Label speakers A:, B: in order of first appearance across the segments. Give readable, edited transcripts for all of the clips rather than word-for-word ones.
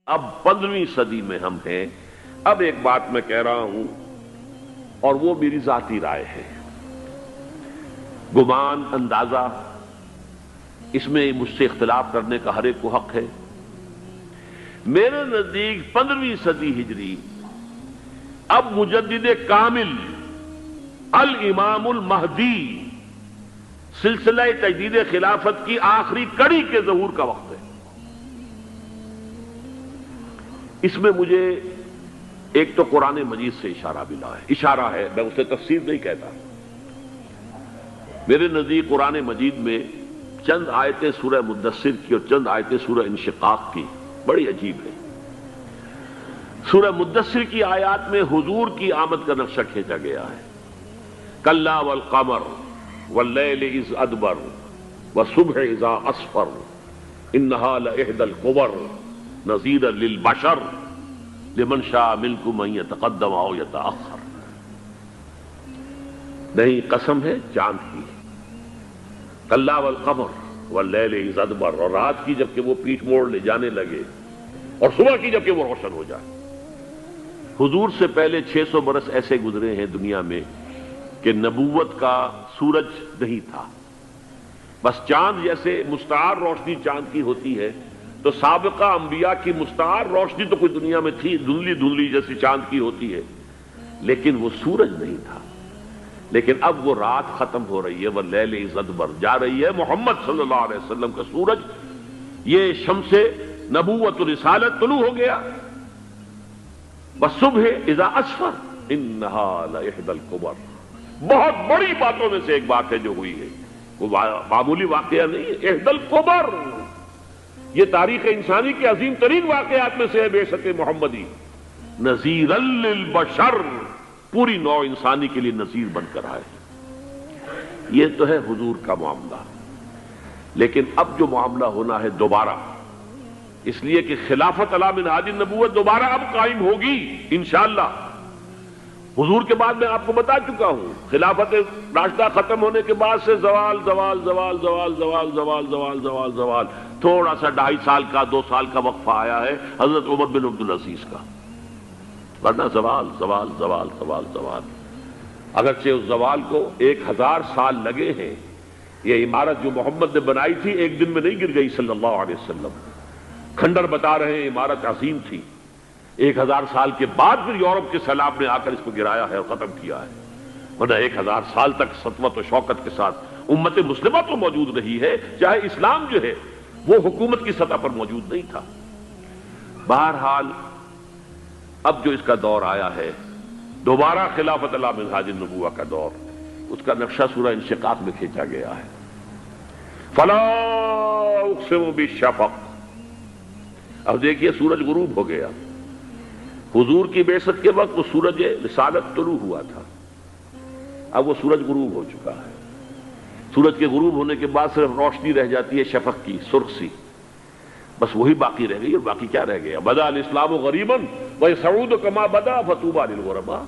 A: اب 15ویں صدی میں ہم ہیں۔ اب ایک بات میں کہہ رہا ہوں اور وہ میری ذاتی رائے ہے، گمان اندازہ اس میں مجھ سے اختلاف کرنے کا ہر ایک کو حق ہے۔ میرے نزدیک 15ویں صدی ہجری اب مجدد کامل الامام المہدی سلسلہ تجدید خلافت کی آخری کڑی کے ظہور کا وقت ہے۔ اس میں مجھے ایک تو قرآن مجید سے اشارہ ملا ہے، اشارہ ہے، میں اسے تفسیر نہیں کہتا۔ میرے نزدیک قرآن مجید میں چند آیتیں سورہ مدثر کی اور چند آیتیں سورہ انشقاق کی بڑی عجیب ہے۔ سورہ مدثر کی آیات میں حضور کی آمد کا نقشہ کھینچا گیا ہے، کلا والقمر واللیل اذ ادبر والصبح اذا اسفر انہا لإحدی الکبر نذیرا للبشر لمن شاء منکم ان یتقدم او یتأخر۔ نہیں، قسم ہے چاند کی، کلا والقمر واللیل اذ ادبر، اور رات کی جبکہ وہ پیٹھ موڑ لے جانے لگے اور صبح کی جبکہ وہ روشن ہو جائے۔ حضور سے پہلے 600 برس ایسے گزرے ہیں دنیا میں کہ نبوت کا سورج نہیں تھا، بس چاند جیسے مستعار روشنی چاند کی ہوتی ہے، تو سابقہ انبیاء کی مستعار روشنی تو کوئی دنیا میں تھی، دھندلی دھندلی جیسی چاند کی ہوتی ہے، لیکن وہ سورج نہیں تھا۔ لیکن اب وہ رات ختم ہو رہی ہے، واللیل اذ ادبر، جا رہی ہے محمد صلی اللہ علیہ وسلم کا سورج، یہ شمس نبوت و رسالت طلوع ہو گیا۔ والصبح اذا اسفر انہا لإحدی الکبر، بہت بڑی باتوں میں سے ایک بات ہے جو ہوئی ہے، وہ معمولی واقعہ نہیں ہے، احدی الکبر، یہ تاریخ انسانی کے عظیم ترین واقعات میں سے ہے، بے شک محمدی نذیرا للبشر، پوری نوع انسانی کے لیے نذیر بن کر آئے۔ یہ تو ہے حضور کا معاملہ، لیکن اب جو معاملہ ہونا ہے دوبارہ، اس لیے کہ خلافت علی منہاج النبوت دوبارہ اب قائم ہوگی انشاءاللہ۔ حضور کے بعد میں آپ کو بتا چکا ہوں، خلافت راشدہ ختم ہونے کے بعد سے زوال زوال زوال زوال زوال زوال زوال زوال زوال، تھوڑا سا 2.5 سال کا 2 سال کا وقفہ آیا ہے حضرت عمر بن عبدالعزیز کا، ورنہ زوال زوال زوال زوال زوال۔ اگرچہ اس زوال کو 1000 سال لگے ہیں، یہ عمارت جو محمد نے بنائی تھی ایک دن میں نہیں گر گئی صلی اللہ علیہ وسلم، کھنڈر بتا رہے ہیں عمارت عظیم تھی، 1000 سال کے بعد پھر یورپ کے سیلاب نے آ کر اس کو گرایا ہے اور ختم کیا ہے، ورنہ 1000 سال تک سطوت و شوکت کے ساتھ امت مسلمہ تو موجود رہی ہے، چاہے اسلام جو ہے وہ حکومت کی سطح پر موجود نہیں تھا۔ بہرحال اب جو اس کا دور آیا ہے دوبارہ خلافت علی منہاج النبوہ کا دور، اس کا نقشہ سورہ انشقاق میں کھینچا گیا ہے۔ فلا اقسم بالشفق، اب دیکھیے سورج غروب ہو گیا، حضور کی بعثت کے وقت وہ سورج رسالت طلوع ہوا تھا، اب وہ سورج غروب ہو چکا ہے۔ سورج کے غروب ہونے کے بعد صرف روشنی رہ جاتی ہے شفق کی، سرخ سی، بس وہی باقی رہ گئی، اور باقی کیا رہ گیا؟ بدا الاسلام غریبا ویسعود کما بدا فطوبی للغرباء،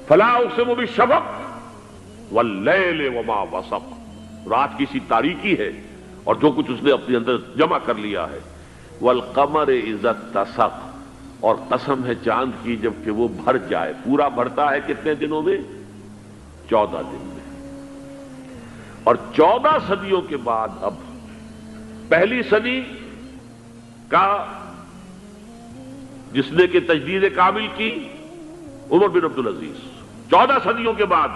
A: فلا اقسم بالشفق واللیل وما وسق، رات کی سی تاریکی ہے اور جو کچھ اس نے اپنے اندر جمع کر لیا ہے، والقمر اذا اتسق، اور قسم ہے چاند کی جب کہ وہ بھر جائے، پورا بھرتا ہے کتنے دنوں میں؟ 14 دن میں۔ اور 14 صدیوں کے بعد اب پہلی صدی کا جس نے کہ تجدید کامل کی عمر بن عبدالعزیز، 14 صدیوں کے بعد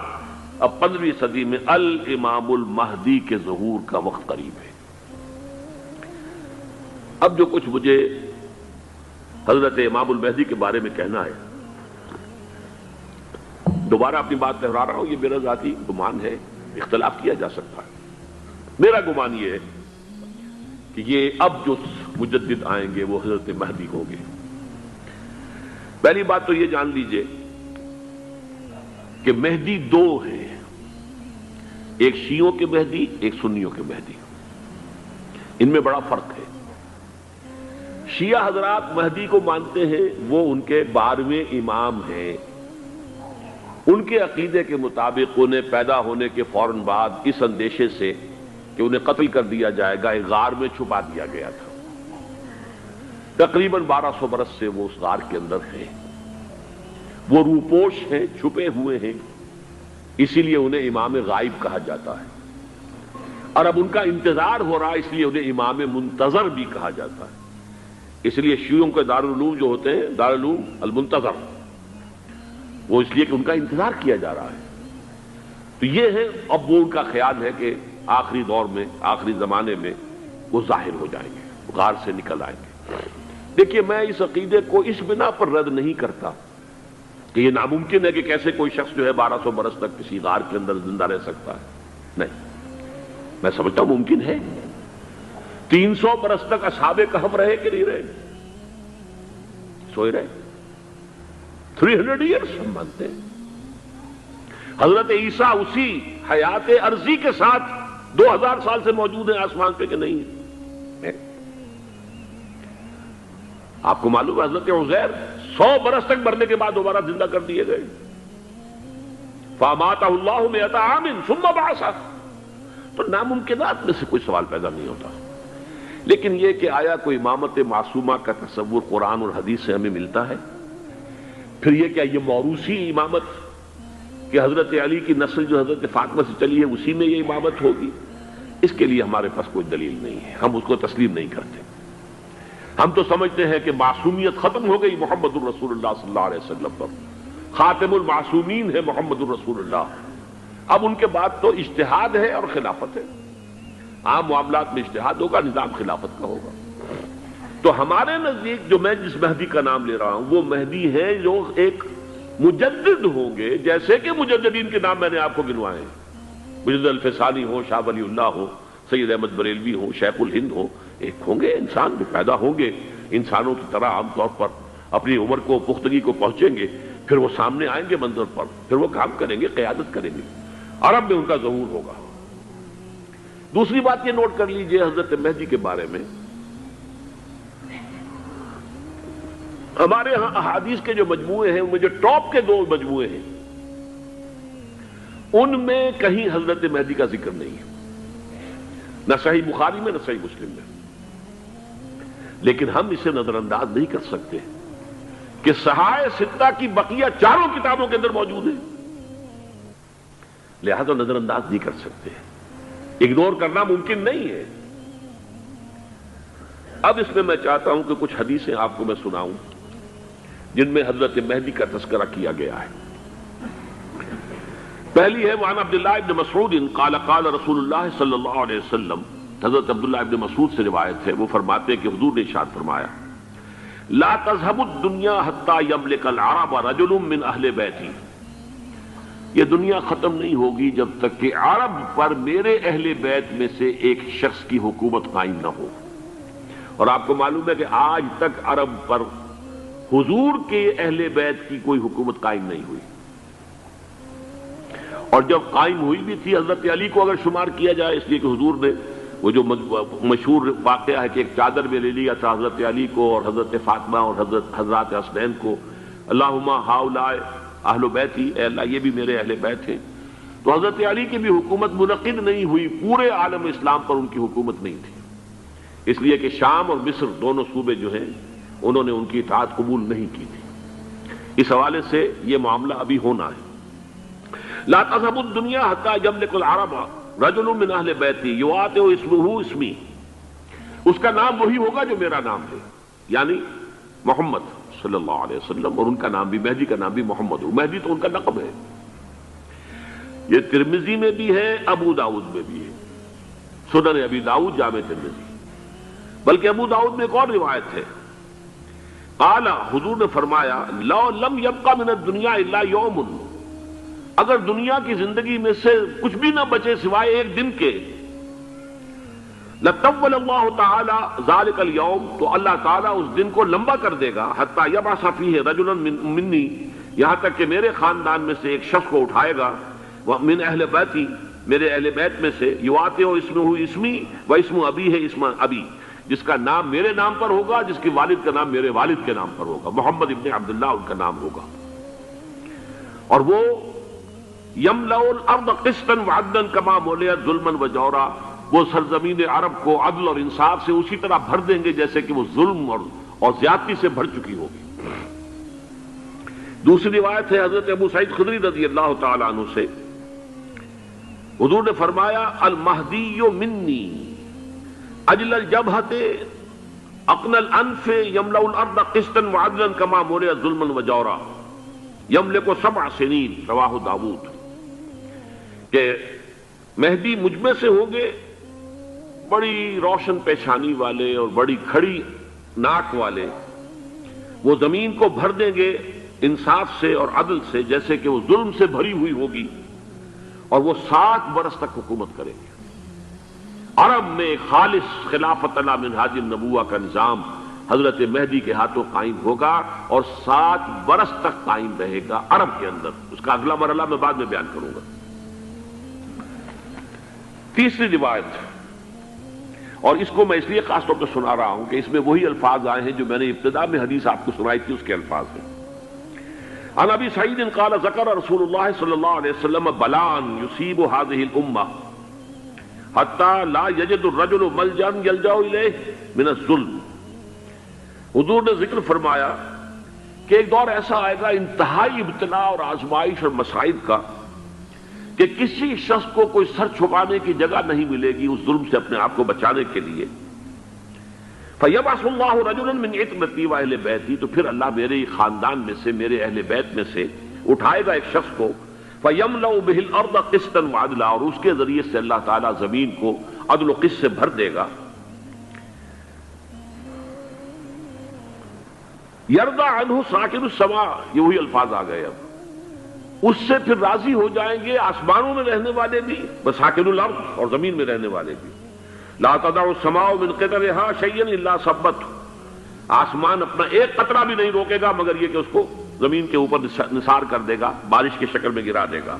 A: اب 15ویں صدی میں الامام المہدی کے ظہور کا وقت قریب ہے۔ اب جو کچھ مجھے حضرت امام المہدی کے بارے میں کہنا ہے، دوبارہ اپنی بات دہرا رہا ہوں، یہ میرا ذاتی گمان ہے، اختلاف کیا جا سکتا ہے۔ میرا گمان یہ ہے کہ یہ اب جو مجدد آئیں گے وہ حضرت مہدی ہوں گے۔ پہلی بات تو یہ جان لیجئے کہ مہدی 2 ہیں، ایک شیعوں کے مہدی، ایک سنیوں کے مہدی، ان میں بڑا فرق ہے۔ شیعہ حضرات مہدی کو مانتے ہیں، وہ ان کے 12ویں امام ہیں، ان کے عقیدے کے مطابق انہیں پیدا ہونے کے فوراً بعد اس اندیشے سے کہ انہیں قتل کر دیا جائے گا ایک غار میں چھپا دیا گیا تھا۔ تقریباً 1200 برس سے وہ اس غار کے اندر ہیں، وہ روپوش ہیں، چھپے ہوئے ہیں، اسی لیے انہیں امام غائب کہا جاتا ہے، اور اب ان کا انتظار ہو رہا ہے، اس لیے انہیں امام منتظر بھی کہا جاتا ہے۔ اس لیے شیعوں کے دارالعلوم جو ہوتے ہیں، دارالعلوم المنتظر، وہ اس لیے کہ ان کا انتظار کیا جا رہا ہے۔ تو یہ ہے، اب وہ ان کا خیال ہے کہ آخری دور میں، آخری زمانے میں وہ ظاہر ہو جائیں گے، غار سے نکل آئیں گے۔ دیکھیے، میں اس عقیدے کو اس بنا پر رد نہیں کرتا کہ یہ ناممکن ہے کہ کیسے کوئی شخص جو ہے 1200 برس تک کسی غار کے اندر زندہ رہ سکتا ہے، نہیں، میں سمجھتا ہوں ممکن ہے۔ 300 برس تک اصحاب کہف رہے کہ نہیں رہے؟ سوئے رہے۔ 300 ایئرس ہم مانتے ہیں۔ حضرت عیسیٰ اسی حیات عرضی کے ساتھ 2000 سال سے موجود ہیں آسمان پہ کہ نہیں ہے؟ آپ کو معلوم ہے حضرت عزیر 100 برس تک مرنے کے بعد دوبارہ زندہ کر دیے گئے۔ فَأَمَاتَهُ اللَّهُ مِئَةَ عَامٍ ثُمَّ بَعَثَهُ۔ تو ناممکنات میں سے کوئی سوال پیدا نہیں ہوتا، لیکن یہ کہ آیا کوئی امامت معصومہ کا تصور قرآن اور حدیث سے ہمیں ملتا ہے؟ پھر یہ کیا یہ موروثی امامت کہ حضرت علی کی نسل جو حضرت فاطمہ سے چلی ہے اسی میں یہ امامت ہوگی؟ اس کے لیے ہمارے پاس کوئی دلیل نہیں ہے، ہم اس کو تسلیم نہیں کرتے۔ ہم تو سمجھتے ہیں کہ معصومیت ختم ہو گئی محمد الرسول اللہ صلی اللہ علیہ وسلم پر، خاتم المعصومین ہے محمد الرسول اللہ۔ اب ان کے بعد تو اجتہاد ہے اور خلافت ہے، عام معاملات میں اجتہاد ہوگا، نظام خلافت کا ہوگا۔ تو ہمارے نزدیک جو میں جس مہدی کا نام لے رہا ہوں وہ مہدی ہے جو ایک مجدد ہوں گے، جیسے کہ مجددین کے نام میں نے آپ کو گنوائے ہیں، مجدد الفسانی ہو، شاہ ولی اللہ ہو، سید احمد بریلوی ہو، شیخ الہند ہو، ایک ہوں گے انسان جو پیدا ہوں گے انسانوں کی طرح، عام طور پر اپنی عمر کو، پختگی کو پہنچیں گے، پھر وہ سامنے آئیں گے منظر پر، پھر وہ کام کریں گے، قیادت کریں گے، عرب میں ان کا ظہور ہوگا۔ دوسری بات یہ نوٹ کر لیجئے حضرت مہدی کے بارے میں، ہمارے ہاں احادیث کے جو مجموعے ہیں، ان میں جو ٹاپ کے 2 مجموعے ہیں، ان میں کہیں حضرت مہدی کا ذکر نہیں ہے، نہ صحیح بخاری میں نہ صحیح مسلم میں۔ لیکن ہم اسے نظر انداز نہیں کر سکتے کہ صحائح ستہ کی بقیہ 4 کتابوں کے اندر موجود ہیں، لہذا نظر انداز نہیں کر سکتے، اگنور کرنا ممکن نہیں ہے۔ اب اس میں چاہتا ہوں کہ کچھ حدیثیں آپ کو میں سناؤں جن میں حضرت مہدی کا تذکرہ کیا گیا ہے۔ پہلی ہے وعن عبداللہ ابن مسعود قال قال رسول اللہ صلی اللہ علیہ وسلم، حضرت عبداللہ ابن مسعود سے روایت ہے، وہ فرماتے ہیں کہ حضور نے ارشاد فرمایا لا تذهب الدنيا حتى يملك العرب رجل من اہل بیتی، یہ دنیا ختم نہیں ہوگی جب تک کہ عرب پر میرے اہل بیت میں سے ایک شخص کی حکومت قائم نہ ہو۔ اور آپ کو معلوم ہے کہ آج تک عرب پر حضور کے اہل بیت کی کوئی حکومت قائم نہیں ہوئی، اور جب قائم ہوئی بھی تھی حضرت علی کو اگر شمار کیا جائے، اس لیے کہ حضور نے وہ جو مشہور واقعہ ہے کہ ایک چادر میں لے لیا تھا حضرت علی کو اور حضرت فاطمہ اور حضرات حسنین کو، اللہم ہؤلاء اہل بیتی، اے اللہ یہ بھی میرے اہل بیت ہیں۔ تو حضرت علی کی بھی حکومت منعقد نہیں ہوئی، پورے عالم اسلام پر ان کی حکومت نہیں تھی، اس لیے کہ شام اور مصر دونوں صوبے جو ہیں انہوں نے ان کی اطاعت قبول نہیں کی تھی۔ اس حوالے سے یہ معاملہ ابھی ہونا ہے۔ لا تذهب الدنيا حتى يملك العرب رجل من اہل بیتی یواطئ اسمہ اسمی، اس کا نام وہی ہوگا جو میرا نام ہے، یعنی محمد صلی اللہ علیہ وسلم، اور ان کا نام بھی، مہدی کا نام بھی محمد ہو، مہدی تو ان کا لقب ہے۔ یہ ترمذی میں بھی ہے، ابو داؤد میں بھی ہے، سنن ابی داؤد، جامع ترمذی، بلکہ ابو داؤد میں ایک اور روایت ہے، قال، حضور نے فرمایا لو لم يبقى من الدنيا الا يوم، اگر دنیا کی زندگی میں سے کچھ بھی نہ بچے سوائے ایک دن کے، لطول اللہ تعالی ذلك اليوم، تو اللہ تعالیٰ اس دن کو لمبا کر دے گا، حتی یبعث فیہ رجلا منی، یہاں تک کہ میرے خاندان میں سے ایک شخص کو اٹھائے گا، من اہل بیتی، میرے اہل بیت میں سے، یواطئ اسمہ اسمی و اسم ابی ہے اسم ابی، جس کا نام میرے نام پر ہوگا، جس کے والد کا نام میرے والد کے نام پر ہوگا، محمد ابن عبداللہ ان کا نام ہوگا، اور وہ یملأ الارض قسطا وعدلا کما ملئت ظلما وجورا، وہ سرزمین عرب کو عدل اور انصاف سے اسی طرح بھر دیں گے جیسے کہ وہ ظلم اور زیادتی سے بھر چکی ہوگی۔ دوسری روایت ہے حضرت ابو سعید خدری رضی اللہ تعالی عنہ سے، حضور نے فرمایا المہدی منی اجل الجبہۃ اقن الانف یملأ الارض قسطا وعدلا کما ملئت ظلما وجورا یملک 7 سنین، رواہ داؤد، کہ مہدی مجھ میں سے ہوں گے بڑی روشن پیشانی والے اور بڑی کھڑی ناک والے، وہ زمین کو بھر دیں گے انصاف سے اور عدل سے، جیسے کہ وہ ظلم سے بھری ہوئی ہوگی، اور وہ 7 برس تک حکومت کریں گے۔ عرب میں خالص خلافت علی منہاج النبوہ کا نظام حضرت مہدی کے ہاتھوں قائم ہوگا اور 7 برس تک قائم رہے گا عرب کے اندر۔ اس کا اگلا مرحلہ میں بعد میں بیان کروں گا۔ تیسری روایت، اور اس کو میں اس لیے خاص طور پہ سنا رہا ہوں کہ اس میں وہی الفاظ آئے ہیں جو میں نے ابتدا میں حدیث آپ کو سنائی تھی، اس کے الفاظ ہیں۔ عن ابی سعید قال ذکر رسول اللہ صلی اللہ علیہ وسلم بلاء یصیب هذه الامہ حتی لا یجد الرجل ملجا یلجا الیہ من الظلم۔ حضور نے ذکر فرمایا کہ ایک دور ایسا آئے گا انتہائی ابتلاء اور آزمائش اور مصائب کا کہ کسی شخص کو کوئی سر چھپانے کی جگہ نہیں ملے گی اس ظلم سے اپنے آپ کو بچانے کے لیے۔ فَيَبْعَثُ اللَّهُ رَجُلًا مِنْ عِتْرَتِي وَأَهْلِ بَيْتِي، تو پھر اللہ میرے خاندان میں سے، میرے اہل بیت میں سے اٹھائے گا ایک شخص کو، فَيَمْلَأُ بِهِ الْأَرْضَ قِسْطًا وَعَدْلًا، اور اس کے ذریعے سے اللہ تعالیٰ زمین کو عدل و قسط سے بھر دے گا۔ يَرْضَى عَنْهُ سَاكِنُ السَّمَاءِ، یہ وہی الفاظ آ گئے اب، اس سے پھر راضی ہو جائیں گے آسمانوں میں رہنے والے بھی، وَسَاكِنُ الْأَرْضِ، اور زمین میں رہنے والے بھی۔ لا تدع السماء من قطرها شيئا الا ثبته، آسمان اپنا ایک قطرہ بھی نہیں روکے گا مگر یہ کہ اس کو زمین کے اوپر نثار کر دے گا، بارش کی شکل میں گرا دے گا۔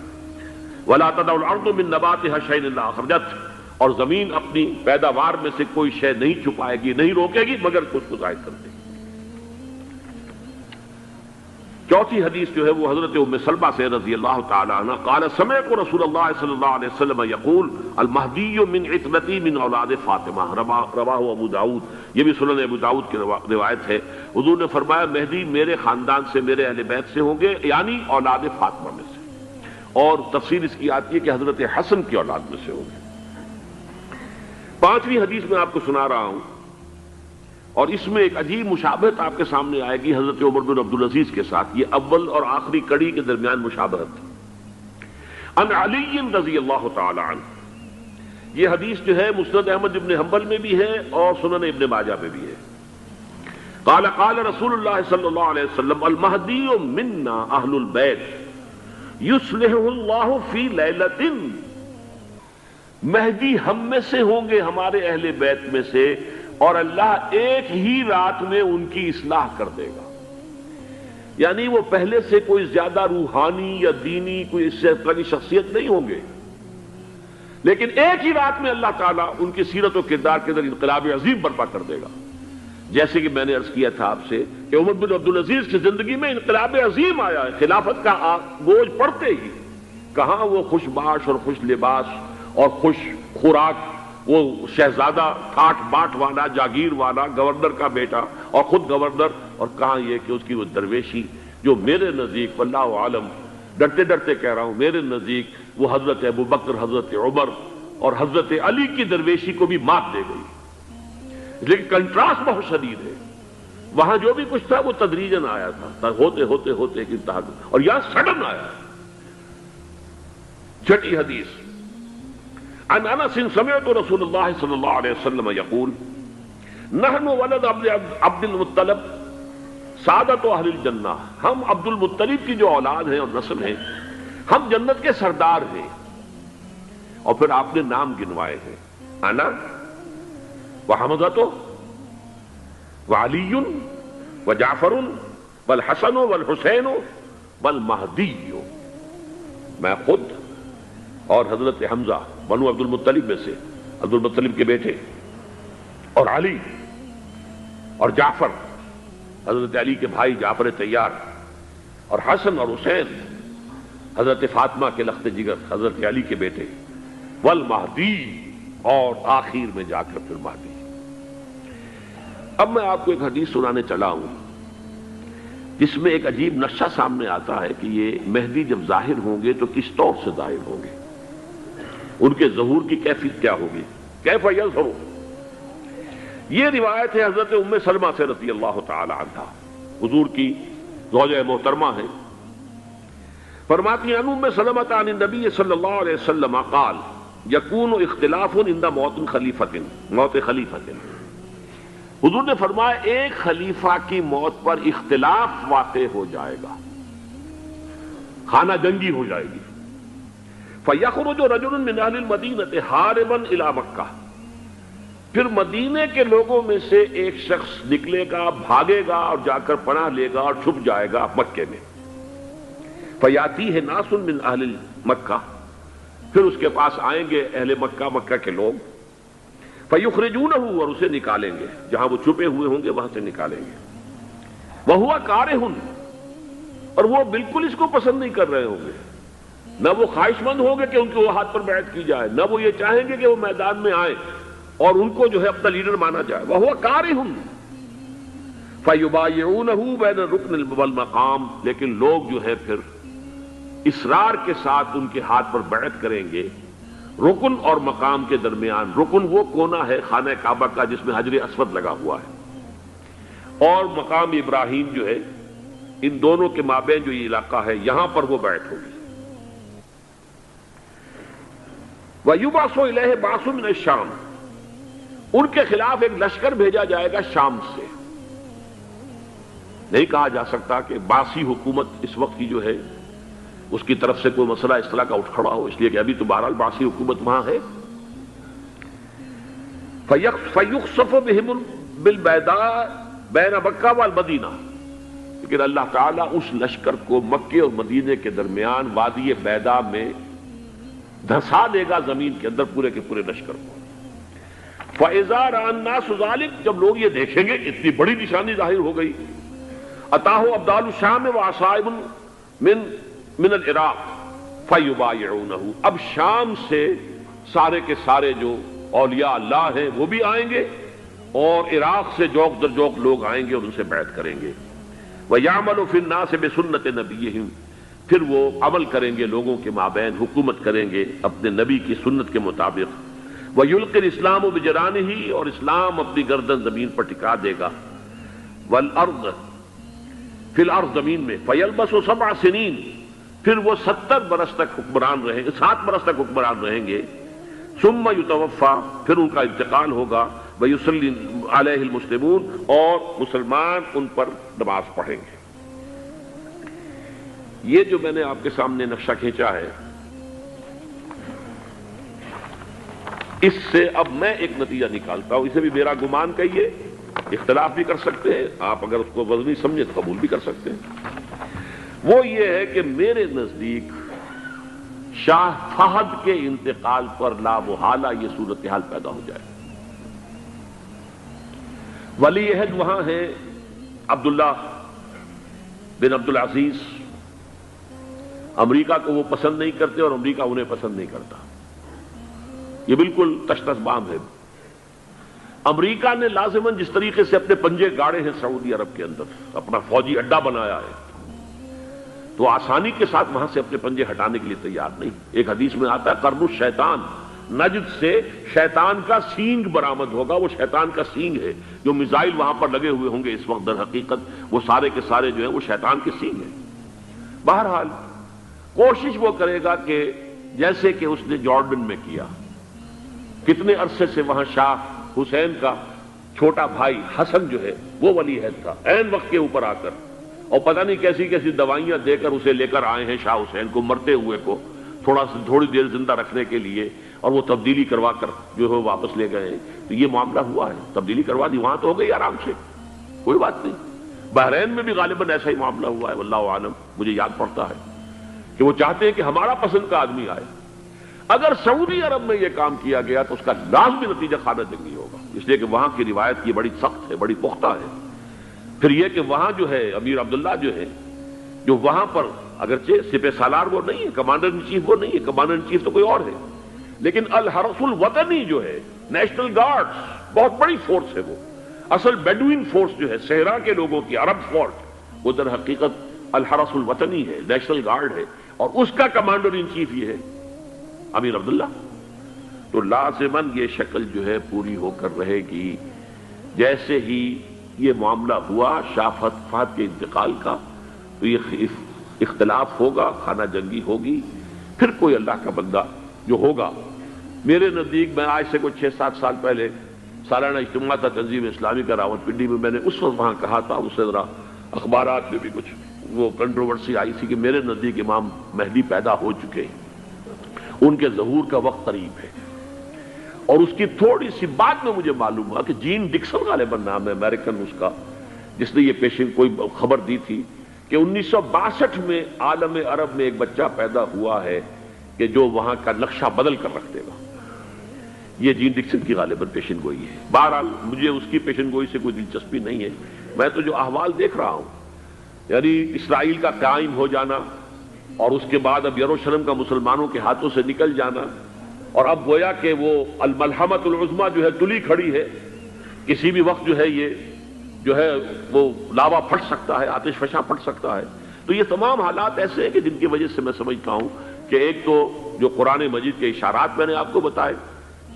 A: ولا تدع الارض من نباتها شيئا الا اخرجته، اور زمین اپنی پیداوار میں سے کوئی شے نہیں چھپائے گی، نہیں روکے گی مگر اس کو ظاہر کر دے گی۔ چوتھی حدیث جو ہے وہ حضرت ام سلمہ سے رضی اللہ تعالی عنہ قال سمعت رسول اللہ صلی اللہ علیہ وسلم یقول المہدی من عترتی من اولاد فاطمہ، رواہ ابو داؤد، یہ بھی سنن ابو داؤد کی روایت ہے۔ حضور نے فرمایا مہدی میرے خاندان سے، میرے اہل بیت سے ہوں گے، یعنی اولاد فاطمہ میں سے، اور تفسیر اس کی آتی ہے کہ حضرت حسن کی اولاد میں سے ہوں گے۔ پانچویں حدیث میں آپ کو سنا رہا ہوں، اور اس میں ایک عجیب مشابہت آپ کے سامنے آئے گی حضرت عمر بن عبدالعزیز کے ساتھ، یہ اول اور آخری کڑی کے درمیان مشابہت۔ عن علی رضی اللہ تعالی عنہ، یہ حدیث جو ہے مسند احمد ابن حنبل میں بھی ہے اور سنن ابن ماجہ میں بھی ہے۔ قال قال رسول اللہ صلی اللہ علیہ وسلم المہدی منا اہل البیت یصلحہ اللہ فی لیلۃ، مہدی ہم میں سے ہوں گے، ہمارے اہل بیت میں سے، اور اللہ ایک ہی رات میں ان کی اصلاح کر دے گا۔ یعنی وہ پہلے سے کوئی زیادہ روحانی یا دینی کوئی اس سے طرح کی شخصیت نہیں ہوں گے، لیکن ایک ہی رات میں اللہ تعالیٰ ان کی سیرت و کردار کے اندر انقلاب عظیم برپا کر دے گا۔ جیسے کہ میں نے عرض کیا تھا آپ سے کہ عمر بن عبدالعزیز کی زندگی میں انقلاب عظیم آیا ہے، خلافت کا بوجھ پڑتے ہی کہاں وہ خوش باش اور خوش لباس اور خوش خوراک، وہ شہزادہ ٹھاٹ باٹ والا، جاگیر والا، گورنر کا بیٹا اور خود گورنر، اور کہاں یہ کہ اس کی وہ درویشی جو میرے نزدیک واللہ عالم، ڈرتے ڈرتے کہہ رہا ہوں، میرے نزدیک وہ حضرت ابو بکر، حضرت عمر اور حضرت علی کی درویشی کو بھی مات دے گئی۔ لیکن کنٹراسٹ بہت شدید ہے، وہاں جو بھی کچھ تھا وہ تدریجاً آیا تھا، ہوتے ہوتے ہوتے ایک انتہا، اور یہاں سڈن آیا۔ چھٹی حدیث، عن انس سمعت رسول اللہ صلی اللہ علیہ وسلم یقول نحن ولد عبد المطلب سعادت اہل الجنہ، ہم عبد المطلب کی جو اولاد ہیں اور نسل ہیں، ہم جنت کے سردار ہیں۔ اور پھر آپ نے نام گنوائے ہیں، انا وحمزۃ وعلی وجعفر والحسن والحسین والمہدی، میں خود اور حضرت حمزہ بنو عبد المطلب میں سے، عبد المطلب کے بیٹے، اور علی اور جعفر حضرت علی کے بھائی جعفر طیار، اور حسن اور حسین حضرت فاطمہ کے لخت جگر حضرت علی کے بیٹے، والمہدی، اور آخر میں جا کر پھر مہدی۔ اب میں آپ کو ایک حدیث سنانے چلا ہوں جس میں ایک عجیب نقشہ سامنے آتا ہے کہ یہ مہدی جب ظاہر ہوں گے تو کس طور سے ظاہر ہوں گے، ان کے ظہور کی کیفیت کیا ہوگی، کیف یظہر۔ یہ روایت ہے حضرت ام سلمہ سے رضی اللہ تعالی عنہا، حضور کی زوجہ محترمہ ہیں، فرماتی ہیں ام سلمہ عن النبی صلی اللہ علیہ وسلم قال یکون اختلاف عند موت خلیفۃ، موت خلیفۃ، حضور نے فرمایا ایک خلیفہ کی موت پر اختلاف واقع ہو جائے گا، خانہ جنگی ہو جائے گی۔ فَيَخْرُجُ رَجُلٌ مِّنْ أَهْلِ الْمَدِينَةِ هَارِبًا إِلَىٰ مَكَّةَ، پھر مدینے کے لوگوں میں سے ایک شخص نکلے گا، بھاگے گا اور جا کر پناہ لے گا اور چھپ جائے گا مکے میں۔ فَيَأْتِيهِ نَاسٌ مِّنْ أَهْلِ مَكَّةَ، پھر اس کے پاس آئیں گے اہل مکہ، مکہ کے لوگ، فَيُخْرِجُونَهُ، اور اسے نکالیں گے، جہاں وہ چھپے ہوئے ہوں گے وہاں سے نکالیں گے۔ وَهُوَ كَارِهٌ، اور وہ بالکل اس کو پسند نہیں کر رہے ہوں گے، نہ وہ خواہش مند ہوں گے کہ ان کے ہاتھ پر بیعت کی جائے، نہ وہ یہ چاہیں گے کہ وہ میدان میں آئیں اور ان کو جو ہے اپنا لیڈر مانا جائے۔ وَهُوَ كَارِهٌ فَيُبَايِعُونَهُ بَيْنَ الرُّكْنِ وَالْمَقَامِ، لیکن لوگ جو ہے پھر اصرار کے ساتھ ان کے ہاتھ پر بیعت کریں گے رکن اور مقام کے درمیان۔ رکن وہ کونا ہے خانہ کعبہ کا جس میں حجر اسود لگا ہوا ہے، اور مقام ابراہیم جو ہے، ان دونوں کے مابین جو یہ علاقہ ہے یہاں پر وہ بیعت ہوگی۔ وَيُبْعَثُ إِلَيْهِ بَعْثٌ مِّنَ الشَّامِ، ان کے خلاف ایک لشکر بھیجا جائے گا شام سے۔ نہیں کہا جا سکتا کہ باسی حکومت اس وقت کی جو ہے اس کی طرف سے کوئی مسئلہ اس طرح کا اٹھ کھڑا ہو، اس لیے کہ ابھی تو بہرحال باسی حکومت وہاں ہے۔ فَيُخْسَفُ بِهِمْ بِالْبَيْضَاءِ بَيْنَ مَكَّةَ وَالْمَدِينَةِ، لیکن اللہ تعالیٰ اس لشکر کو مکے اور مدینے کے درمیان وادی بیضاء میں دھسا دے گا، زمین کے اندر پورے کے پورے لشکر کو۔ فَإِذَا رَأَى النَّاسُ ذَلِكَ، جب لوگ یہ دیکھیں گے اتنی بڑی نشانی ظاہر ہو گئی، أَتَاهُ أَبْدَالُ الشَّامِ وَعَصَائِبٌ من العراق فَيُبَايِعُونَهُ، اب شام سے سارے کے سارے جو اولیاء اللہ ہیں وہ بھی آئیں گے، اور عراق سے جوق در جوق لوگ آئیں گے اور ان سے بیعت کریں گے۔ وَيَعْمَلُ فِي النَّاسِ بِسُنَّةِ نَبِيِّهِمْ، پھر وہ عمل کریں گے لوگوں کے مابین، حکومت کریں گے اپنے نبی کی سنت کے مطابق۔ وَيُلْقِي الْإِسْلَامُ بِجَرَانِهِ، اور اسلام اپنی گردن زمین پر ٹکا دے گا۔ وَالْأَرْض فِي الْأَرْض، زمین میں۔ فَيَلْبَسُ 7 سنین، پھر وہ 70 برس تک حکمران رہیں گے، 7 برس تک حکمران رہیں گے۔ ثم یتوفا، پھر ان کا انتقال ہوگا۔ ویصلی علیہ المسلمون، اور مسلمان ان پر نماز پڑھیں گے۔ یہ جو میں نے آپ کے سامنے نقشہ کھینچا ہے، اس سے اب میں ایک نتیجہ نکالتا ہوں، اسے بھی میرا گمان کہیے، اختلاف بھی کر سکتے ہیں آپ، اگر اس کو وزنی سمجھے تو قبول بھی کر سکتے ہیں۔ وہ یہ ہے کہ میرے نزدیک شاہ فہد کے انتقال پر لا محالہ یہ صورتحال پیدا ہو جائے۔ ولی عہد وہاں ہے عبداللہ بن عبدالعزیز، امریکہ کو وہ پسند نہیں کرتے اور امریکہ انہیں پسند نہیں کرتا، یہ بالکل تش تش بام ہے۔ امریکہ نے لازماً جس طریقے سے اپنے پنجے گاڑے ہیں سعودی عرب کے اندر، اپنا فوجی اڈا بنایا ہے، تو آسانی کے ساتھ وہاں سے اپنے پنجے ہٹانے کے لیے تیار نہیں۔ ایک حدیث میں آتا ہے قرن الشیطان، نجد سے شیطان کا سینگ برآمد ہوگا، وہ شیطان کا سینگ ہے، جو میزائل وہاں پر لگے ہوئے ہوں گے اس وقت، در حقیقت وہ سارے کے سارے جو ہیں وہ شیطان کے سینگ ہیں۔ بہرحال کوشش وہ کرے گا کہ جیسے کہ اس نے جارڈن میں کیا، کتنے عرصے سے وہاں شاہ حسین کا چھوٹا بھائی حسن جو ہے وہ ولی عہد تھا، عین وقت کے اوپر آ کر، اور پتہ نہیں کیسی کیسی دوائیاں دے کر اسے لے کر آئے ہیں شاہ حسین کو، مرتے ہوئے کو تھوڑی دیر زندہ رکھنے کے لیے، اور وہ تبدیلی کروا کر جو ہے واپس لے گئے ہیں۔ تو یہ معاملہ ہوا ہے، تبدیلی کروا دی، وہاں تو ہو گئی آرام سے، کوئی بات نہیں۔ بحرین میں بھی غالباً ایسا ہی معاملہ ہوا ہے، واللہ عالم، مجھے یاد پڑتا ہے کہ وہ چاہتے ہیں کہ ہمارا پسند کا آدمی آئے۔ اگر سعودی عرب میں یہ کام کیا گیا تو اس کا لازمی نتیجہ خانہ جنگی ہوگا، اس لیے کہ وہاں کی روایت کی بڑی سخت ہے، بڑی پختہ ہے۔ پھر یہ کہ وہاں جو ہے امیر عبداللہ جو ہے، جو وہاں پر اگرچہ سپہ سالار وہ نہیں ہے، کمانڈر ان چیف وہ نہیں ہے، کمانڈر ان چیف تو کوئی اور ہے، لیکن الحرس الوطنی جو ہے، نیشنل گارڈز، بہت بڑی فورس ہے وہ۔ اصل بیڈوین فورس جو ہے صحرا کے لوگوں کی، عرب فورس، وہ در حقیقت الحرس الوطنی ہے، نیشنل گارڈ ہے، اور اس کا کمانڈر ان چیف یہ ہے امیر عبداللہ۔ تو لازماً یہ شکل جو ہے پوری ہو کر رہے گی۔ جیسے ہی یہ معاملہ ہوا شاہ فہد کے انتقال کا، تو یہ اختلاف ہوگا، خانہ جنگی ہوگی، پھر کوئی اللہ کا بندہ جو ہوگا۔ میرے نزدیک، میں آج سے کوئی 6-7 سال پہلے سالانہ اجتماع تھا تنظیم اسلامی کا راولپنڈی میں، میں نے اس وقت وہاں کہا تھا، اس سے ذرا اخبارات میں بھی کچھ وہ کنٹروورسی آئی تھی کہ میرے نزدیک امام مہدی پیدا ہو چکے ہیں، ان کے ظہور کا وقت قریب ہے۔ اور اس کی تھوڑی سی بات میں مجھے معلوم ہوا کہ جین ڈکسن غالباً نام ہے امریکن اس کا، جس نے یہ پیشن کوئی خبر دی تھی کہ 1962 میں عالم عرب میں ایک بچہ پیدا ہوا ہے کہ جو وہاں کا نقشہ بدل کر رکھ دے گا۔ یہ جین ڈکسن کی غالباً پیشن گوئی ہے۔ بہرحال مجھے اس کی پیشن گوئی سے کوئی دلچسپی نہیں ہے، میں تو جو احوال دیکھ رہا ہوں، یعنی اسرائیل کا قائم ہو جانا، اور اس کے بعد اب یروشلم کا مسلمانوں کے ہاتھوں سے نکل جانا، اور اب گویا کہ وہ الملحمۃ العظمیٰ جو ہے تلی کھڑی ہے، کسی بھی وقت جو ہے یہ جو ہے وہ لاوا پھٹ سکتا ہے، آتش فشاں پھٹ سکتا ہے۔ تو یہ تمام حالات ایسے ہیں کہ جن کی وجہ سے میں سمجھتا ہوں کہ ایک تو جو قرآن مجید کے اشارات میں نے آپ کو بتائے،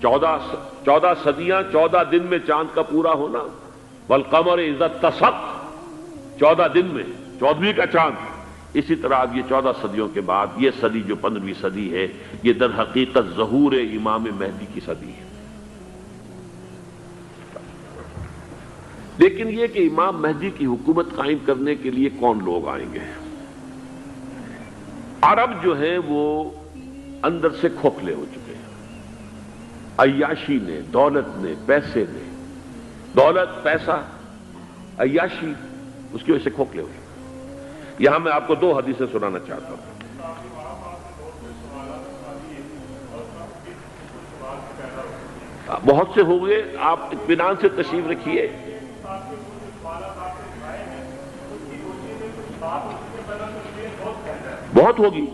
A: 14 صدیاں 14 دن میں چاند کا پورا ہونا، والقمر اذا اتسق، 14 دن میں 14ویں کا چاند۔ اسی طرح اب یہ 14 صدیوں کے بعد یہ صدی جو 15ویں صدی ہے، یہ در حقیقت ظہور امام مہدی کی صدی ہے۔ لیکن یہ کہ امام مہدی کی حکومت قائم کرنے کے لیے کون لوگ آئیں گے؟ عرب جو ہیں وہ اندر سے کھوکھلے ہو چکے ہیں، عیاشی نے، دولت نے، پیسے نے، دولت، پیسہ، عیاشی، اس کی وجہ سے کھوکھلے ہو چکے ہیں۔ یہاں میں آپ کو 2 حدیثیں سنانا چاہتا ہوں۔ بہت سے ہو گئے، آپ اطمینان سے تشریف رکھیے۔ بہت ہوگی،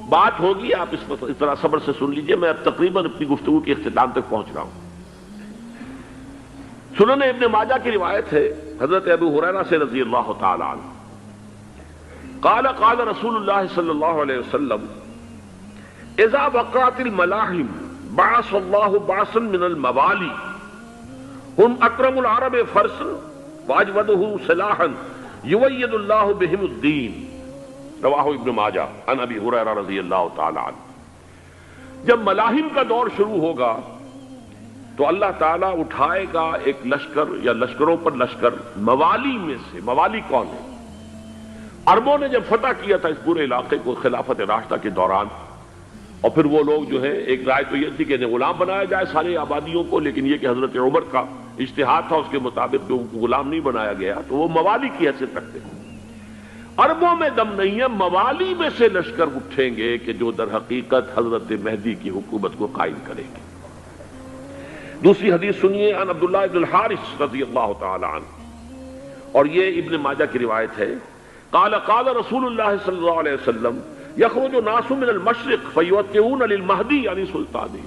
A: بات ہوگی، آپ اس طرح صبر سے سن لیجئے۔ میں اب تقریباً اپنی گفتگو کے اختتام تک پہنچ رہا ہوں۔ سنن ابن ماجہ کی روایت ہے حضرت ابو ہریرہ سے رضی اللہ تعالی عنہ، قال قال رسول اللہ صلی اللہ علیہ وسلم اذا وقعت الملاحم بعث اللہ بعثا من الموالی هم اکرم العرب فرسا واجودہ سلاحا یوید اللہ بہم الدین، رواہ ابن ماجہ عن ابی ہریرہ رضی اللہ تعالی عنہ۔ جب ملاحم کا دور شروع ہوگا تو اللہ تعالیٰ اٹھائے گا ایک لشکر یا لشکروں پر لشکر موالی میں سے۔ موالی کون ہے؟ عربوں نے جب فتح کیا تھا اس پورے علاقے کو خلافت راشدہ کے دوران، اور پھر وہ لوگ جو ہے، ایک رائے تو یہ تھی کہ انہیں غلام بنایا جائے سارے آبادیوں کو، لیکن یہ کہ حضرت عمر کا اجتہاد تھا، اس کے مطابق ان کو غلام نہیں بنایا گیا، تو وہ موالی کی حیثیت رکھتے ہیں۔ عربوں میں دم نہیں ہے، موالی میں سے لشکر اٹھیں گے کہ جو در حقیقت حضرت مہدی کی حکومت کو قائم کریں گے۔ دوسری حدیث سنیے، عن عبداللہ ابن الحارث رضی اللہ تعالی عنہ، اور یہ ابن ماجہ کی روایت ہے، قال قال رسول اللہ صلی اللہ علیہ وسلم یخرج ناس من المشرق فیوطئون للمہدی یعنی سلطانی،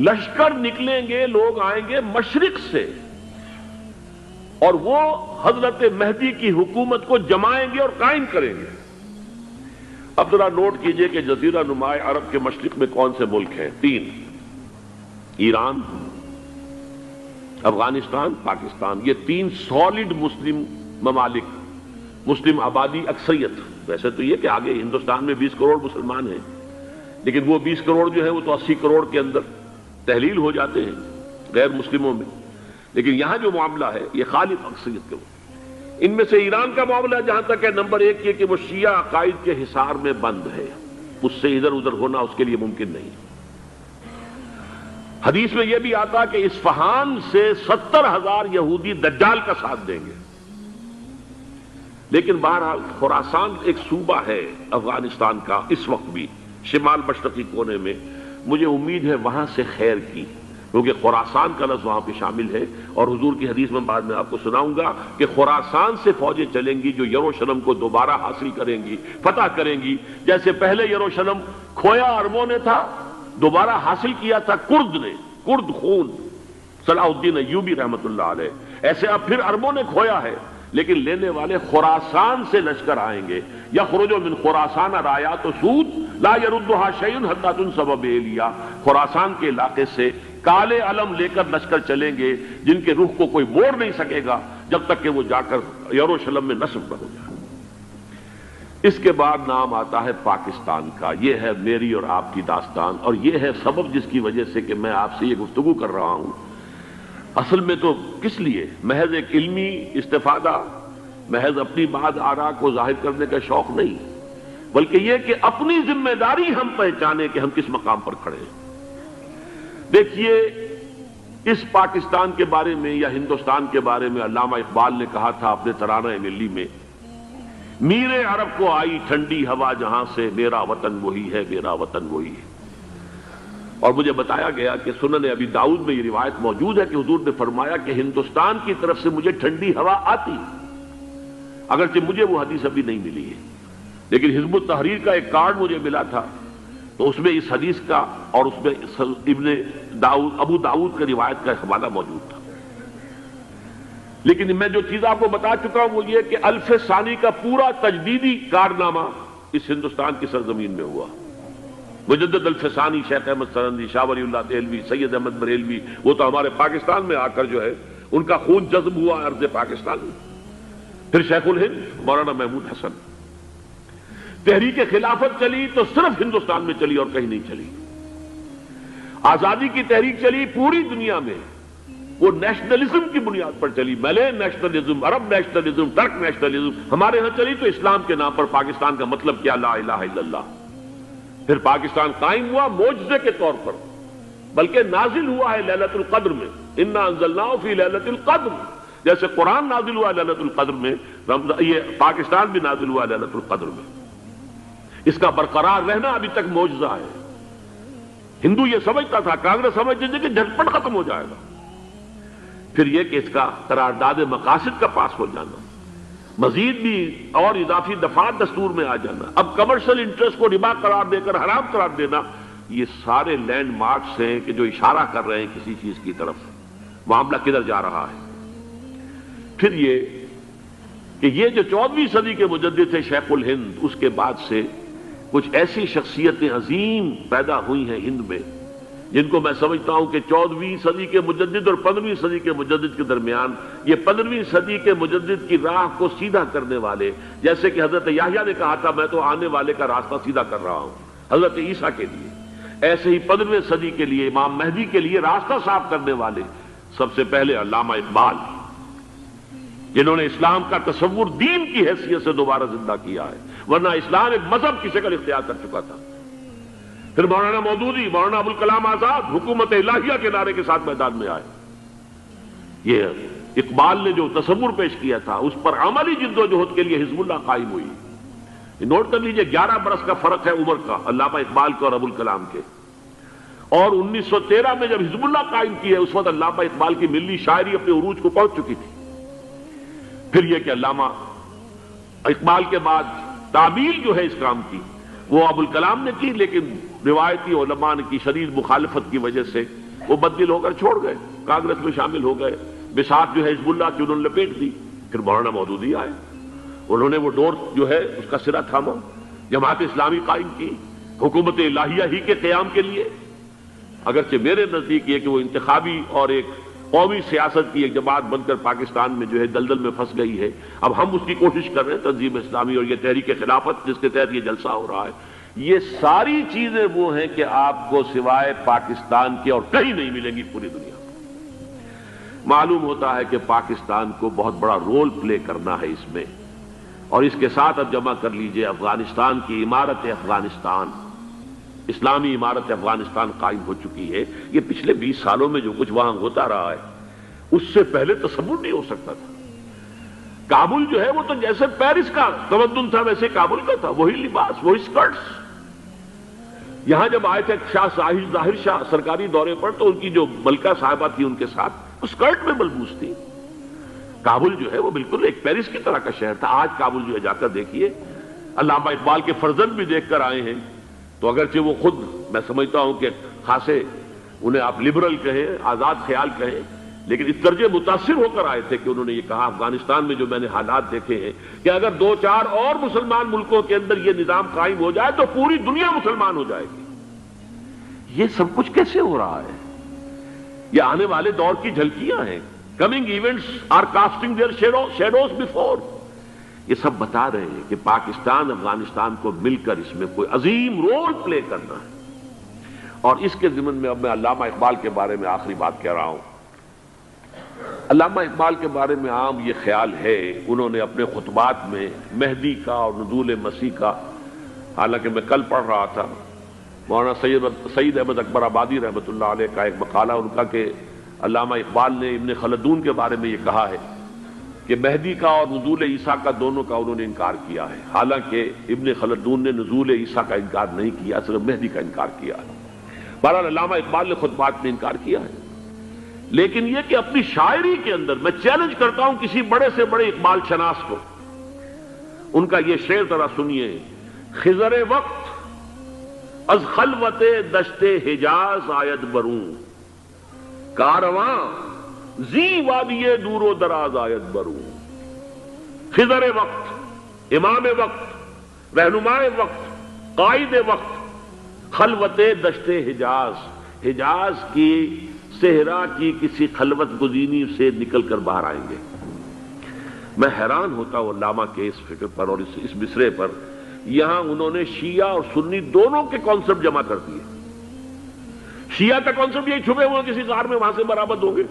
A: لشکر نکلیں گے، لوگ آئیں گے مشرق سے، اور وہ حضرت مہدی کی حکومت کو جمائیں گے اور قائم کریں گے۔ اب ذرا نوٹ کیجئے کہ جزیرہ نما عرب کے مشرق میں کون سے ملک ہیں؟ 3، ایران، افغانستان، پاکستان۔ یہ 3 سالڈ مسلم ممالک، مسلم آبادی اکثریت۔ ویسے تو یہ کہ آگے ہندوستان میں 20 کروڑ مسلمان ہیں، لیکن وہ 20 کروڑ جو ہے وہ تو 80 کروڑ کے اندر تحلیل ہو جاتے ہیں غیر مسلموں میں، لیکن یہاں جو معاملہ ہے یہ خالص اکثریت کے۔ ان میں سے ایران کا معاملہ جہاں تک ہے، نمبر 1 یہ کہ وہ شیعہ عقائد کے حصار میں بند ہے، اس سے ادھر ادھر ہونا اس کے لیے ممکن نہیں۔ حدیث میں یہ بھی آتا کہ اصفہان سے 70,000 یہودی دجال کا ساتھ دیں گے۔ لیکن بہرحال خراسان ایک صوبہ ہے افغانستان کا اس وقت بھی، شمال مشرقی کونے میں، مجھے امید ہے وہاں سے خیر کی، کیونکہ خراسان کا لفظ وہاں پہ شامل ہے، اور حضور کی حدیث میں بعد میں آپ کو سناؤں گا کہ خراسان سے فوجیں چلیں گی جو یروشلم کو دوبارہ حاصل کریں گی، فتح کریں گی، جیسے پہلے یروشلم کھویا عربوں نے تھا، دوبارہ حاصل کیا تھا کرد نے، کرد خون صلاح الدین ایوبی رحمت اللہ علیہ. ایسے اب پھر عربوں نے کھویا ہے، لیکن لینے والے خراسان سے لشکر آئیں گے. یخرج من خراسان رایات و سود لا یردها شیء حتی تنصب بإیلیا. خراسان کے علاقے سے کالے علم لے کر لشکر چلیں گے جن کے روح کو کوئی موڑ نہیں سکے گا جب تک کہ وہ جا کر یروشلم میں نصب نہ ہو جائے. اس کے بعد نام آتا ہے پاکستان کا. یہ ہے میری اور آپ کی داستان، اور یہ ہے سبب جس کی وجہ سے کہ میں آپ سے یہ گفتگو کر رہا ہوں. اصل میں تو کس لیے؟ محض ایک علمی استفادہ، محض اپنی بات آراء کو ظاہر کرنے کا شوق نہیں، بلکہ یہ کہ اپنی ذمہ داری ہم پہچانے کہ ہم کس مقام پر کھڑے ہیں. دیکھیے، اس پاکستان کے بارے میں یا ہندوستان کے بارے میں علامہ اقبال نے کہا تھا اپنے ترانہ ملی میں، میر عرب کو آئی ٹھنڈی ہوا جہاں سے، میرا وطن وہی ہے، میرا وطن وہی ہے. اور مجھے بتایا گیا کہ سنن ابی داؤد میں یہ روایت موجود ہے کہ حضور نے فرمایا کہ ہندوستان کی طرف سے مجھے ٹھنڈی ہوا آتی، اگرچہ مجھے وہ حدیث ابھی نہیں ملی ہے، لیکن حزب التحریر کا ایک کارڈ مجھے ملا تھا، تو اس میں اس حدیث کا اور اس میں ابو داؤد کا روایت کا حوالہ موجود تھا. لیکن میں جو چیز آپ کو بتا چکا ہوں وہ یہ کہ الف ثانی کا پورا تجدیدی کارنامہ اس ہندوستان کی سرزمین میں ہوا. مجدد الف ثانی شیخ احمد سرندی، شاہ ولی اللہ دہلوی، سید احمد بریلوی، وہ تو ہمارے پاکستان میں آ کر جو ہے ان کا خون جذب ہوا ارض پاکستان میں. پھر شیخ الہند مولانا محمود حسن. تحریک خلافت چلی تو صرف ہندوستان میں چلی اور کہیں نہیں چلی. آزادی کی تحریک چلی پوری دنیا میں، وہ نیشنلزم کی بنیاد پر چلی، ملے نیشنلزم، عرب نیشنلزم، ترک نیشنلزم. ہمارے ہاں چلی تو اسلام کے نام پر. پاکستان کا مطلب کیا؟ لا الہ الا اللہ. پھر پاکستان قائم ہوا معجزے کے طور پر، بلکہ نازل ہوا ہے لیلۃ القدر میں. انا انزلناہ فی لیلۃ القدر. جیسے قرآن نازل ہوا لیلۃ القدر میں، یہ پاکستان بھی نازل ہوا لیلۃ القدر میں. اس کا برقرار رہنا ابھی تک معجزہ ہے. ہندو یہ سمجھتا تھا، کانگریس سمجھتی تھی کہ جھٹپٹ ختم ہو جائے گا. پھر یہ کہ اس کا قرارداد مقاصد کا پاس ہو جانا، مزید بھی اور اضافی دفعات دستور میں آ جانا، اب کمرشل انٹرسٹ کو ربا قرار دے کر حرام قرار دینا، یہ سارے لینڈ مارکس ہیں کہ جو اشارہ کر رہے ہیں کسی چیز کی طرف. معاملہ کدھر جا رہا ہے؟ پھر یہ کہ یہ جو 14ویں صدی کے مجدد تھے شیخ الہند، اس کے بعد سے کچھ ایسی شخصیتیں عظیم پیدا ہوئی ہیں ہند میں جن کو میں سمجھتا ہوں کہ 14ویں صدی کے مجدد اور 15ویں صدی کے مجدد کے درمیان، یہ 15ویں صدی کے مجدد کی راہ کو سیدھا کرنے والے، جیسے کہ حضرت یحییٰ نے کہا تھا میں تو آنے والے کا راستہ سیدھا کر رہا ہوں حضرت عیسیٰ کے لیے، ایسے ہی 15ویں صدی کے لیے امام مہدی کے لیے راستہ صاف کرنے والے سب سے پہلے علامہ اقبال، جنہوں نے اسلام کا تصور دین کی حیثیت سے دوبارہ زندہ کیا ہے، ورنہ اسلام ایک مذہب کی شکل اختیار کر چکا تھا. پھر مولانا مودودی، مولانا ابوالکلام آزاد حکومت الہیہ کے نعرے کے ساتھ میدان میں آئے. یہ اقبال نے جو تصور پیش کیا تھا اس پر عملی جدوجہد کے لیے حزب اللہ قائم ہوئی. نوٹ کر لیجئے 11 برس کا فرق ہے عمر کا علامہ اقبال کے اور ابوالکلام کے. اور 1913 میں جب حزب اللہ قائم کی ہے اس وقت علامہ اقبال کی ملی شاعری اپنے عروج کو پہنچ چکی تھی. پھر یہ کہ علامہ اقبال کے بعد تعمیل جو ہے اس کام کی وہ ابوالکلام نے کی، لیکن روایتی علماء کی شدید مخالفت کی وجہ سے وہ بددل ہو کر چھوڑ گئے، کانگریس میں شامل ہو گئے. بساط جو ہے حزب اللہ کی انہوں نے لپیٹ دی. پھر مولانا مودودی آئے، انہوں نے وہ ڈور جو ہے اس کا سرا تھاما، جماعت اسلامی قائم کی حکومت الہیہ ہی کے قیام کے لیے. اگرچہ میرے نزدیک یہ کہ وہ انتخابی اور ایک قومی سیاست کی ایک جماعت بن کر پاکستان میں جو ہے دلدل میں پھنس گئی ہے. اب ہم اس کی کوشش کر رہے ہیں، تنظیم اسلامی اور یہ تحریک خلافت جس کے تحت یہ جلسہ ہو رہا ہے. یہ ساری چیزیں وہ ہیں کہ آپ کو سوائے پاکستان کے اور کہیں نہیں ملیں گی پوری دنیا میں. معلوم ہوتا ہے کہ پاکستان کو بہت بڑا رول پلے کرنا ہے اس میں. اور اس کے ساتھ اب جمع کر لیجئے افغانستان کی عمارت افغانستان، اسلامی عمارت افغانستان قائم ہو چکی ہے. یہ پچھلے 20 سالوں میں جو کچھ وہاں ہوتا رہا ہے اس سے پہلے تصور نہیں ہو سکتا تھا. کابل جو ہے وہ تو جیسے پیرس کا تمدن تھا ویسے کابل کا تھا، وہی لباس، وہی سکرٹس. یہاں جب آئے تھے شاہ ظاہر شاہ سرکاری دورے پر تو ان کی جو ملکہ صاحبہ تھی ان کے ساتھ وہ سکرٹ میں ملبوس تھی. کابل جو ہے وہ بالکل ایک پیرس کی طرح کا شہر تھا. آج کابل جو ہے جا کر دیکھیے، علامہ اقبال کے فرزند بھی دیکھ کر آئے ہیں تو اگرچہ وہ خود میں سمجھتا ہوں کہ خاصے انہیں آپ لبرل کہیں، آزاد خیال کہیں، لیکن اس درجے متاثر ہو کر آئے تھے کہ انہوں نے یہ کہا افغانستان میں جو میں نے حالات دیکھے ہیں کہ اگر 2-4 اور مسلمان ملکوں کے اندر یہ نظام قائم ہو جائے تو پوری دنیا مسلمان ہو جائے گی۔ یہ سب کچھ کیسے ہو رہا ہے؟ یہ آنے والے دور کی جھلکیاں ہیں۔ Coming events are casting their shadows before. یہ سب بتا رہے ہیں کہ پاکستان افغانستان کو مل کر اس میں کوئی عظیم رول پلے کرنا ہے۔ اور اس کے ضمن میں اب میں علامہ اقبال کے بارے میں آخری بات کہہ رہا ہوں۔ علامہ اقبال کے بارے میں عام یہ خیال ہے، انہوں نے اپنے خطبات میں مہدی کا اور نزول مسیح کا، حالانکہ میں کل پڑھ رہا تھا مولانا سید احمد اکبر آبادی رحمۃ اللہ علیہ کا ایک مقالہ ان کا کہ علامہ اقبال نے ابن خلدون کے بارے میں یہ کہا ہے کہ مہدی کا اور نزول عیسیٰ کا دونوں کا انہوں نے انکار کیا ہے، حالانکہ ابن خلدون نے نزول عیسیٰ کا انکار نہیں کیا، صرف مہدی کا انکار کیا ہے۔ بہرحال علامہ اقبال نے خطبات میں انکار کیا ہے، لیکن یہ کہ اپنی شاعری کے اندر میں چیلنج کرتا ہوں کسی بڑے سے بڑے اقبال شناس کو، ان کا یہ شعر ذرا سنیے: خضر وقت از خلوت دشت حجاز آید بروں، کارواں زی وادی دور و دراز آید بروں۔ خضر وقت، امام وقت، رہنمائے وقت، قائد وقت، خلوت دشت حجاز، حجاز کی صحرا کی کسی خلوت گزینی سے نکل کر باہر آئیں گے۔ میں حیران ہوتا ہوں علامہ کے اس فکر پر اور اس مصرے پر۔ یہاں انہوں نے شیعہ اور سنی دونوں کے کانسیپٹ جمع کر دیے۔ شیعہ کا کانسیپٹ یہی چھپے ہوئے کسی غار میں وہاں سے برآمد ہوں گے،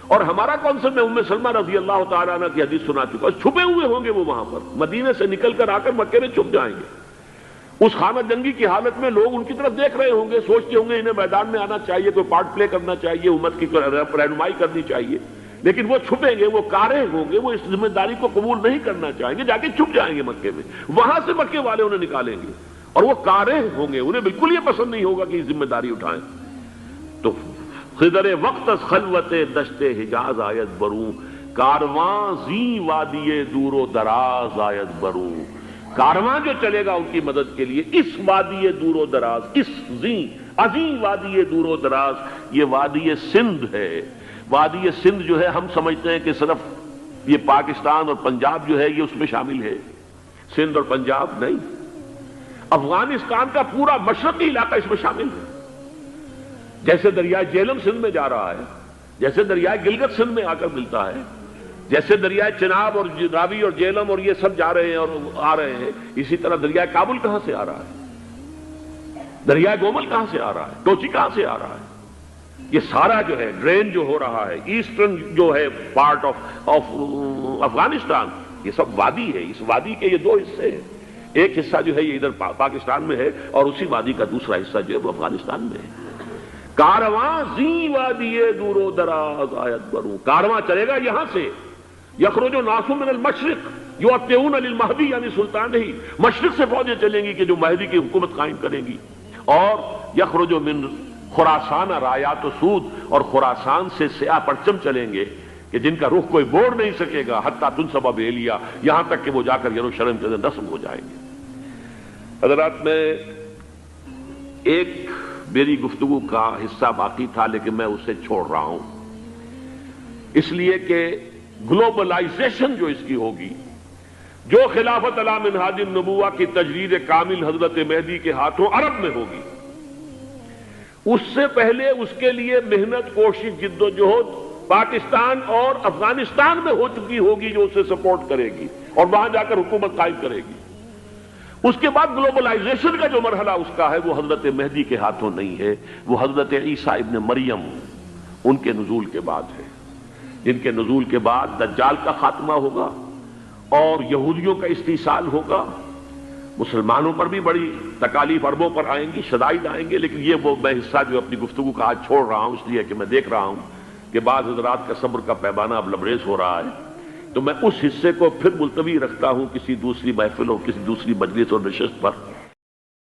A: اور ہمارا کانسیپٹ میں ام سلمہ رضی اللہ تعالیٰ عنہ کی حدیث سنا چکا، چھپے ہوئے ہوں گے وہ وہاں پر، مدینے سے نکل کر آ کر مکے میں چھپ جائیں گے۔ اس خانہ جنگی کی حالت میں لوگ ان کی طرف دیکھ رہے ہوں گے، سوچتے ہوں گے انہیں میدان میں آنا چاہیے، کوئی پارٹ پلے کرنا چاہیے، امت کی رہنمائی کرنی چاہیے، لیکن وہ چھپیں گے، وہ کارے ہوں گے، وہ اس ذمہ داری کو قبول نہیں کرنا چاہیں گے، جا کے چھپ جائیں گے مکے میں، وہاں سے مکے والے انہیں نکالیں گے، اور وہ کارے ہوں گے، انہیں بالکل یہ پسند نہیں ہوگا کہ ذمہ داری اٹھائیں۔ تو خضر وقت از خلوت دشت حجاز آید بروں، کارواں زی وادی دور و دراز آید بروں۔ کارواں جو چلے گا ان کی مدد کے لیے اس وادی دور و دراز، اس عظیم وادی دور و دراز، یہ وادی سندھ ہے۔ وادی سندھ جو ہے ہم سمجھتے ہیں کہ صرف یہ پاکستان اور پنجاب جو ہے یہ اس میں شامل ہے، سندھ اور پنجاب نہیں، افغانستان کا پورا مشرقی علاقہ اس میں شامل ہے۔ جیسے دریائے جیلم سندھ میں جا رہا ہے، جیسے دریائے گلگت سندھ میں آ کر ملتا ہے، جیسے دریائے چناب اور راوی اور جیلم اور یہ سب جا رہے ہیں اور آ رہے ہیں، اسی طرح دریائے کابل کہاں سے آ رہا ہے، دریائے گومل کہاں سے آ رہا ہے، ٹوچی کہاں سے آ رہا ہے، یہ سارا جو ہے ڈرین جو ہو رہا ہے ایسٹرن جو ہے پارٹ آف افغانستان، یہ سب وادی ہے۔ اس وادی کے یہ دو حصے ہیں، ایک حصہ جو ہے یہ ادھر پاکستان میں ہے اور اسی وادی کا دوسرا حصہ جو ہے وہ افغانستان میں ہے۔ کارواں زی وادی دور و دراز آیت بروں، کارواں چلے گا یہاں سے، یخرج ناس من المشرق یؤتون للمہدی، یعنی سلطان ہی مشرق سے فوجیں چلیں گی کہ جو مہدی کی حکومت قائم کریں گی، اور یخرج من خراسان رایات و سود، اور خراسان سے سیاہ پرچم چلیں گے کہ جن کا رخ کوئی موڑ نہیں سکے گا، حتیٰ تنصب بیلیا، یہاں تک کہ وہ جا کر یروشلم کے اندر نصب ہو جائیں گے۔ حضرات، میں ایک میری گفتگو کا حصہ باقی تھا لیکن میں اسے چھوڑ رہا ہوں، اس لیے کہ گلوبلائزیشن جو اس کی ہوگی، جو خلافت علی منہاج النبوہ کی تجرید کامل حضرت مہدی کے ہاتھوں عرب میں ہوگی، اس سے پہلے اس کے لیے محنت، کوشش، جد و جہد پاکستان اور افغانستان میں ہو چکی ہوگی جو اسے سپورٹ کرے گی اور وہاں جا کر حکومت قائم کرے گی۔ اس کے بعد گلوبلائزیشن کا جو مرحلہ اس کا ہے وہ حضرت مہدی کے ہاتھوں نہیں ہے، وہ حضرت عیسیٰ ابن مریم ان کے نزول کے بعد ہے، جن کے نزول کے بعد دجال کا خاتمہ ہوگا اور یہودیوں کا استحصال ہوگا، مسلمانوں پر بھی بڑی تکالیف عربوں پر آئیں گی، شدائد آئیں گے، لیکن یہ وہ میں حصہ جو اپنی گفتگو کا آج چھوڑ رہا ہوں اس لیے کہ میں دیکھ رہا ہوں کہ بعض حضرات کا صبر کا پیمانہ اب لبریز ہو رہا ہے، تو میں اس حصے کو پھر ملتوی رکھتا ہوں کسی دوسری محفل اور کسی دوسری مجلس اور نشست پر۔